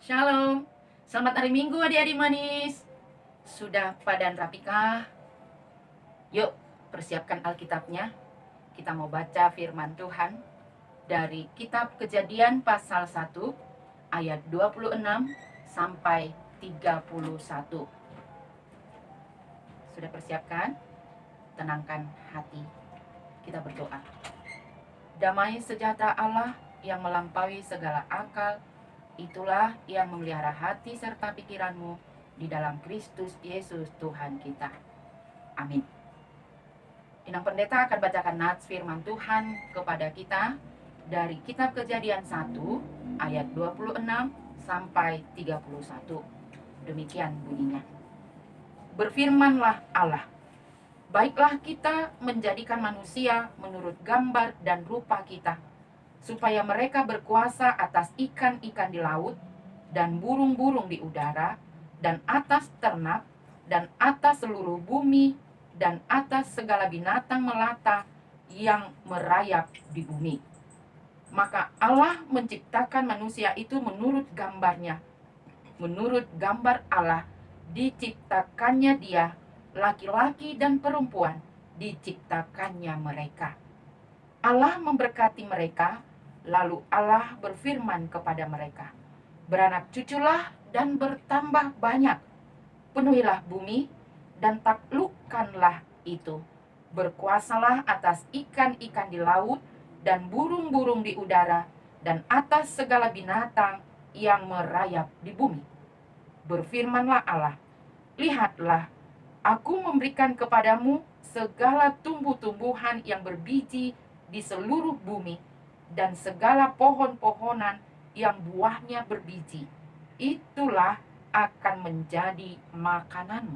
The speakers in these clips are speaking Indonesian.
Shalom, selamat hari Minggu adik-adik manis. Sudah pada rapikah? Yuk, persiapkan Alkitabnya. Kita mau baca firman Tuhan dari kitab Kejadian pasal 1 ayat 26 sampai 31. Sudah persiapkan? Tenangkan hati. Kita berdoa. Damai sejahtera Allah yang melampaui segala akal, itulah yang memelihara hati serta pikiranmu di dalam Kristus Yesus Tuhan kita. Amin. Inang Pendeta akan bacakan nats firman Tuhan kepada kita dari kitab Kejadian 1 ayat 26 sampai 31. Demikian bunyinya. Berfirmanlah Allah, baiklah kita menjadikan manusia menurut gambar dan rupa kita, supaya mereka berkuasa atas ikan-ikan di laut, dan burung-burung di udara, dan atas ternak, dan atas seluruh bumi, dan atas segala binatang melata yang merayap di bumi. Maka Allah menciptakan manusia itu menurut gambarnya. Menurut gambar Allah diciptakannya dia, laki-laki dan perempuan diciptakannya mereka. Allah memberkati mereka. Lalu Allah berfirman kepada mereka, beranak cuculah dan bertambah banyak. Penuhilah bumi dan taklukkanlah itu. Berkuasalah atas ikan-ikan di laut dan burung-burung di udara dan atas segala binatang yang merayap di bumi. Berfirmanlah Allah, lihatlah, aku memberikan kepadamu segala tumbuh-tumbuhan yang berbiji di seluruh bumi, dan segala pohon-pohonan yang buahnya berbiji, itulah akan menjadi makananmu.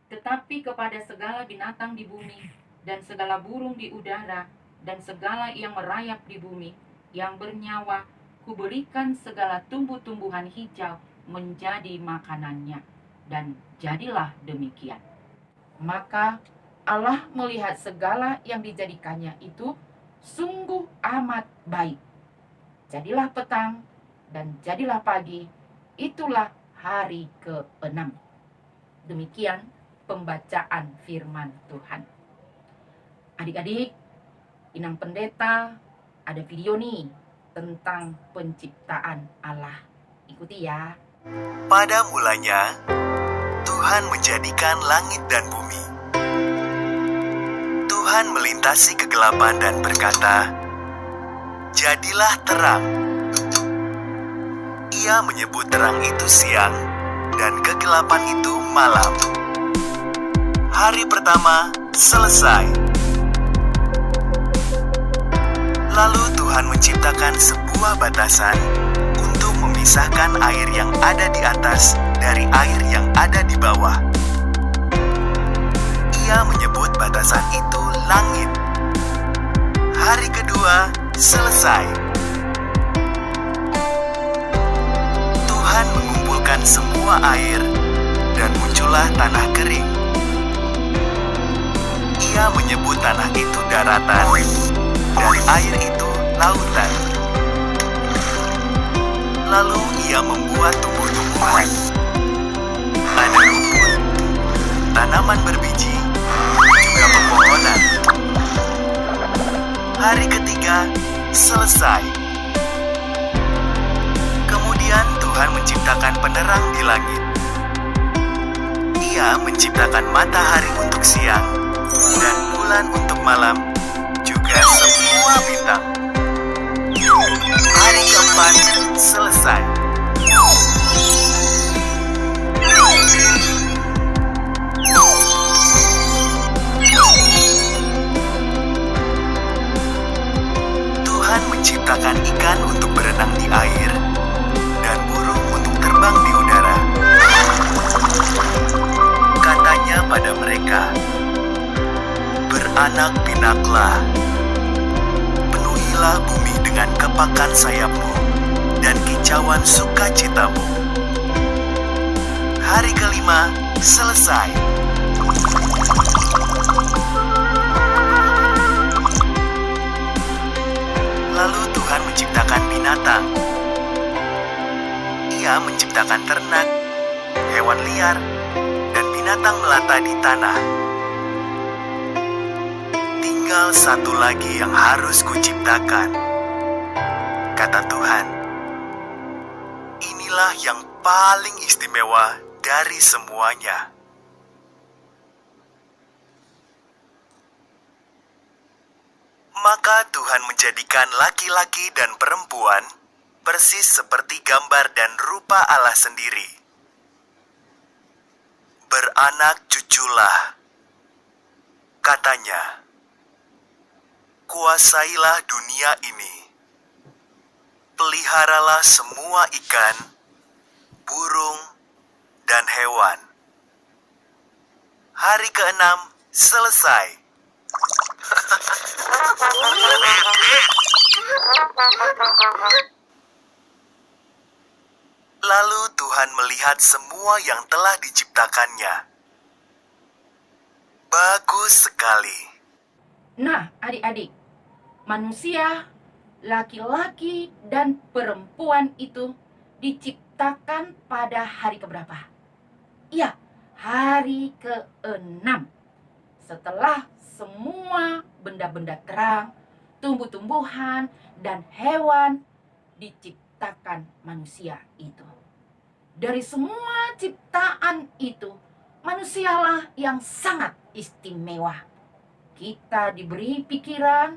Tetapi kepada segala binatang di bumi, dan segala burung di udara, dan segala yang merayap di bumi, yang bernyawa, kuberikan segala tumbuh-tumbuhan hijau menjadi makanannya. Dan jadilah demikian. Maka Allah melihat segala yang dijadikannya itu sungguh amat baik. Jadilah petang dan jadilah pagi, itulah hari ke-6. Demikian pembacaan firman Tuhan. Adik-adik, Inang Pendeta ada video nih tentang penciptaan Allah. Ikuti ya. Pada mulanya, Tuhan menjadikan langit dan bumi. Tuhan melintasi kegelapan dan berkata, jadilah terang. Ia menyebut terang itu siang, dan kegelapan itu malam. Hari pertama selesai. Lalu Tuhan menciptakan sebuah batasan untuk memisahkan air yang ada di atas dari air yang ada di bawah. Ia menyebut batasan itu langit. Hari kedua selesai. Tuhan mengumpulkan semua air dan muncullah tanah kering. Ia menyebut tanah itu daratan dan air itu lautan. Lalu ia membuat tumbuh-tumbuhan. Ada rumput, tanaman berbiji, juga pepohonan. Hari ketiga selesai. Kemudian Tuhan menciptakan penerang di langit. Ia menciptakan matahari untuk siang dan bulan untuk malam, juga semua bintang. Hari keempat selesai. Tuhan menciptakan ikan untuk berenang di air dan burung untuk terbang di udara. Katanya pada mereka, beranak pinaklah, penuhilah bumi dengan kepakan sayapmu dan kicauan sukacitamu. Hari kelima selesai. Lalu Tuhan menciptakan binatang. Dia menciptakan ternak, hewan liar, dan binatang melata di tanah. Tinggal satu lagi yang harus kuciptakan, kata Tuhan. Inilah yang paling istimewa dari semuanya. Maka Tuhan menjadikan laki-laki dan perempuan persis seperti gambar dan rupa Allah sendiri. Beranak cuculah, katanya. Kuasailah dunia ini. Peliharalah semua ikan, burung, dan hewan. Hari ke-6 selesai. Lalu Tuhan melihat semua yang telah diciptakannya. Bagus sekali. Nah, adik-adik, manusia, laki-laki, dan perempuan itu diciptakan pada hari keberapa? Iya, hari ke-6. Setelah semua benda-benda terang, tumbuh-tumbuhan, dan hewan diciptakan manusia itu. Dari semua ciptaan itu, manusialah yang sangat istimewa. Kita diberi pikiran,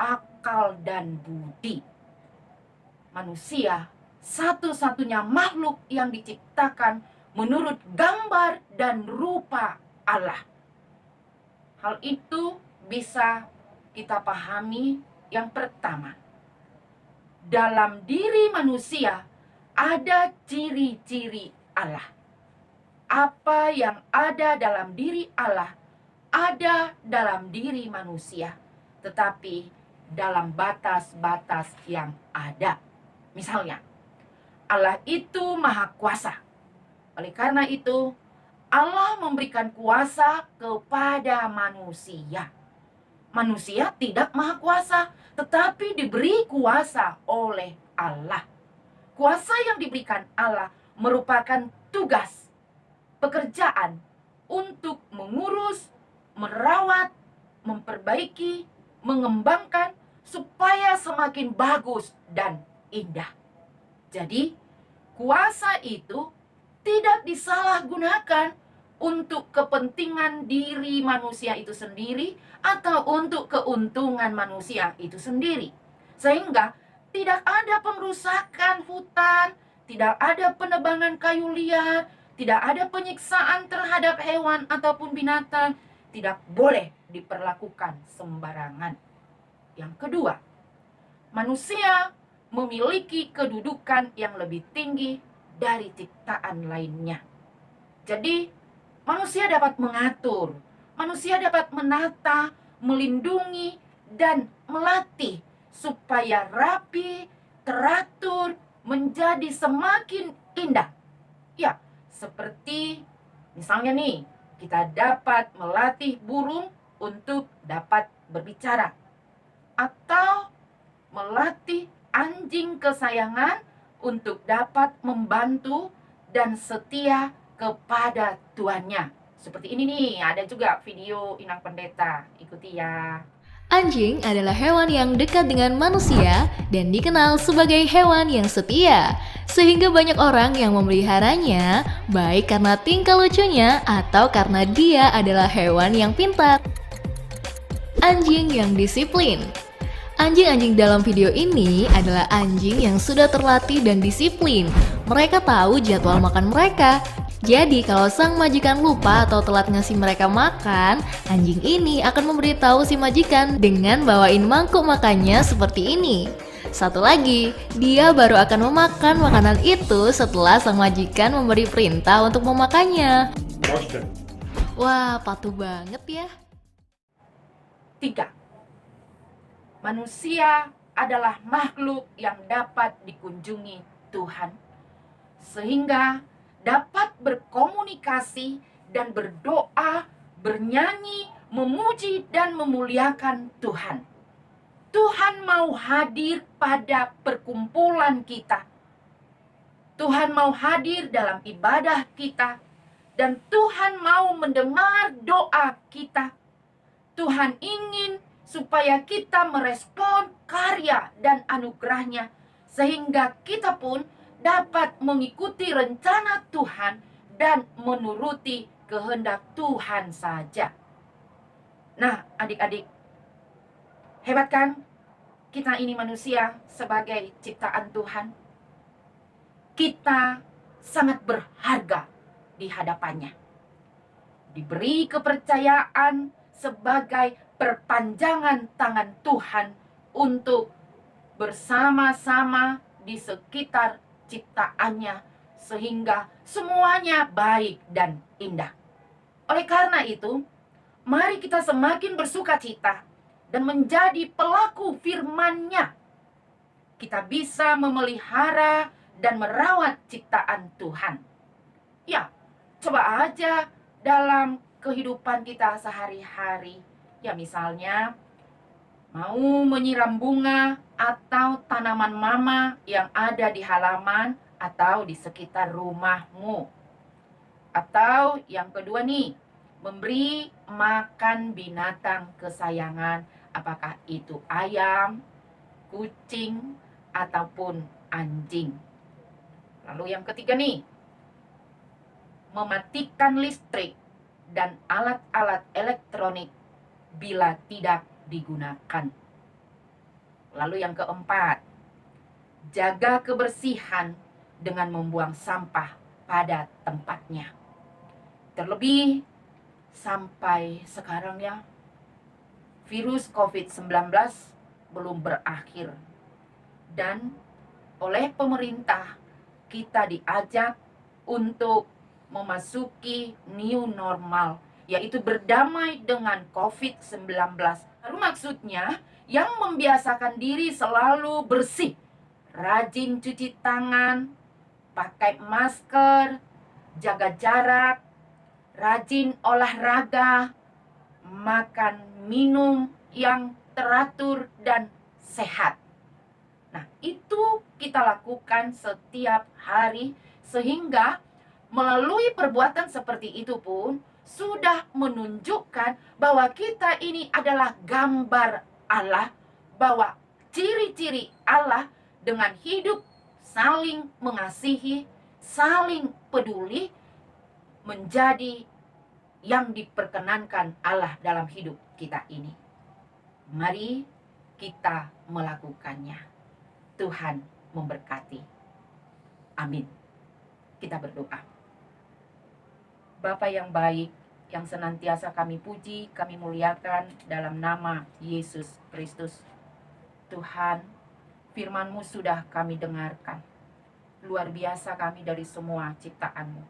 akal, dan budi. Manusia satu-satunya makhluk yang diciptakan menurut gambar dan rupa Allah. Hal itu bisa kita pahami yang pertama. Dalam diri manusia ada ciri-ciri Allah. Apa yang ada dalam diri Allah ada dalam diri manusia, tetapi dalam batas-batas yang ada. Misalnya, Allah itu maha kuasa. Oleh karena itu, Allah memberikan kuasa kepada manusia. Manusia tidak maha kuasa, tetapi diberi kuasa oleh Allah. Kuasa yang diberikan Allah merupakan tugas, pekerjaan untuk mengurus, merawat, memperbaiki, mengembangkan supaya semakin bagus dan indah. Jadi, kuasa itu tidak disalahgunakan untuk kepentingan diri manusia itu sendiri atau untuk keuntungan manusia itu sendiri. Sehingga tidak ada pengrusakan hutan, tidak ada penebangan kayu liar, tidak ada penyiksaan terhadap hewan ataupun binatang, tidak boleh diperlakukan sembarangan. Yang kedua, manusia memiliki kedudukan yang lebih tinggi dari ciptaan lainnya. Jadi, manusia dapat mengatur, manusia dapat menata, melindungi, dan melatih supaya rapi, teratur, menjadi semakin indah. Ya, seperti misalnya nih, kita dapat melatih burung untuk dapat berbicara. Atau melatih anjing kesayangan untuk dapat membantu dan setia kepada tuannya. Seperti ini nih, ada juga video Inang Pendeta. Ikuti ya. Anjing adalah hewan yang dekat dengan manusia dan dikenal sebagai hewan yang setia. Sehingga banyak orang yang memeliharanya, baik karena tingkah lucunya atau karena dia adalah hewan yang pintar. Anjing yang disiplin. Anjing-anjing dalam video ini adalah anjing yang sudah terlatih dan disiplin. Mereka tahu jadwal makan mereka. Jadi kalau sang majikan lupa atau telat ngasih mereka makan, anjing ini akan memberitahu si majikan dengan bawain mangkuk makannya seperti ini. Satu lagi, dia baru akan memakan makanan itu setelah sang majikan memberi perintah untuk memakannya. Wah, patuh banget ya. 3. Manusia adalah makhluk yang dapat dikunjungi Tuhan, sehingga dapat berkomunikasi dan berdoa, bernyanyi, memuji dan memuliakan Tuhan. Tuhan mau hadir pada perkumpulan kita. Tuhan mau hadir dalam ibadah kita, dan Tuhan mau mendengar doa kita. Tuhan ingin supaya kita merespon karya dan anugerahnya, sehingga kita pun dapat mengikuti rencana Tuhan dan menuruti kehendak Tuhan saja. Nah, adik-adik, hebat kan? Kita ini manusia sebagai ciptaan Tuhan. Kita sangat berharga di hadapannya. Diberi kepercayaan sebagai perpanjangan tangan Tuhan untuk bersama-sama di sekitar ciptaannya, sehingga semuanya baik dan indah. Oleh karena itu, mari kita semakin bersuka cita dan menjadi pelaku firman-Nya. Kita bisa memelihara dan merawat ciptaan Tuhan. Ya, coba aja dalam kehidupan kita sehari-hari. Ya, misalnya mau menyiram bunga atau tanaman mama yang ada di halaman atau di sekitar rumahmu. Atau yang kedua nih, memberi makan binatang kesayangan, apakah itu ayam, kucing, ataupun anjing. Lalu yang ketiga nih, mematikan listrik dan alat-alat elektronik bila tidak digunakan. Lalu yang keempat, jaga kebersihan dengan membuang sampah pada tempatnya. Terlebih sampai sekarang ya, virus COVID-19 belum berakhir. Dan oleh pemerintah kita diajak untuk memasuki new normal, yaitu berdamai dengan COVID-19. Lalu maksudnya yang membiasakan diri selalu bersih, rajin cuci tangan, pakai masker, jaga jarak, rajin olahraga, makan minum yang teratur dan sehat. Nah, itu kita lakukan setiap hari, sehingga melalui perbuatan seperti itu pun sudah menunjukkan bahwa kita ini adalah gambar Allah, bahwa ciri-ciri Allah dengan hidup saling mengasihi, saling peduli, menjadi yang diperkenankan Allah dalam hidup kita ini. Mari kita melakukannya. Tuhan memberkati. Amin. Kita berdoa. Bapa yang baik, yang senantiasa kami puji, kami muliakan dalam nama Yesus Kristus. Tuhan, firman-Mu sudah kami dengarkan. Luar biasa kami dari semua ciptaan-Mu.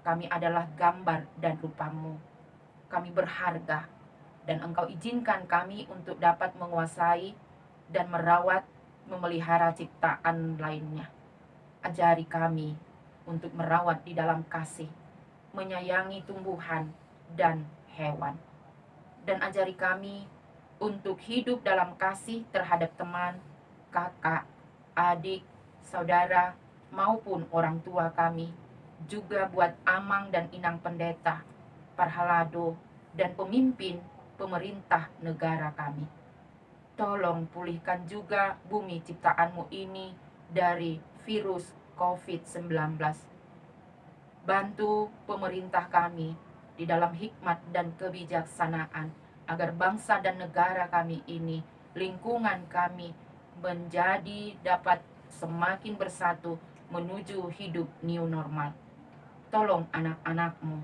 Kami adalah gambar dan rupa-Mu. Kami berharga, dan Engkau izinkan kami untuk dapat menguasai dan merawat, memelihara ciptaan lainnya. Ajari kami untuk merawat di dalam kasih, menyayangi tumbuhan dan hewan. Dan ajari kami untuk hidup dalam kasih terhadap teman, kakak, adik, saudara, maupun orang tua kami. Juga buat amang dan inang pendeta, parhalado, dan pemimpin pemerintah negara kami. Tolong pulihkan juga bumi ciptaan-Mu ini dari virus COVID-19. Bantu pemerintah kami di dalam hikmat dan kebijaksanaan, agar bangsa dan negara kami ini, lingkungan kami, menjadi dapat semakin bersatu menuju hidup new normal. Tolong anak-anak-Mu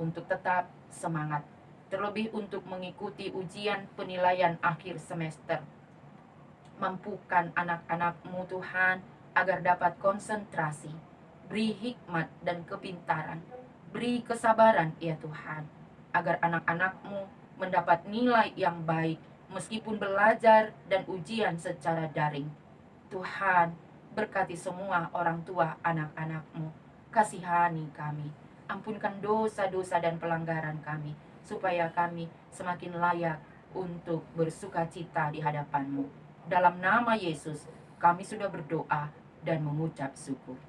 untuk tetap semangat, terlebih untuk mengikuti ujian penilaian akhir semester. Mampukan anak-anak-Mu Tuhan agar dapat konsentrasi, beri hikmat dan kepintaran, beri kesabaran ya Tuhan, agar anak-anak-Mu mendapat nilai yang baik meskipun belajar dan ujian secara daring. Tuhan, berkati semua orang tua anak-anak-Mu, kasihani kami, ampunkan dosa-dosa dan pelanggaran kami, supaya kami semakin layak untuk bersuka cita di hadapan-Mu. Dalam nama Yesus, kami sudah berdoa dan mengucap syukur.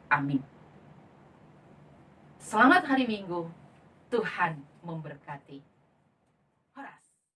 Amin. Selamat hari Minggu. Tuhan memberkati. Horas.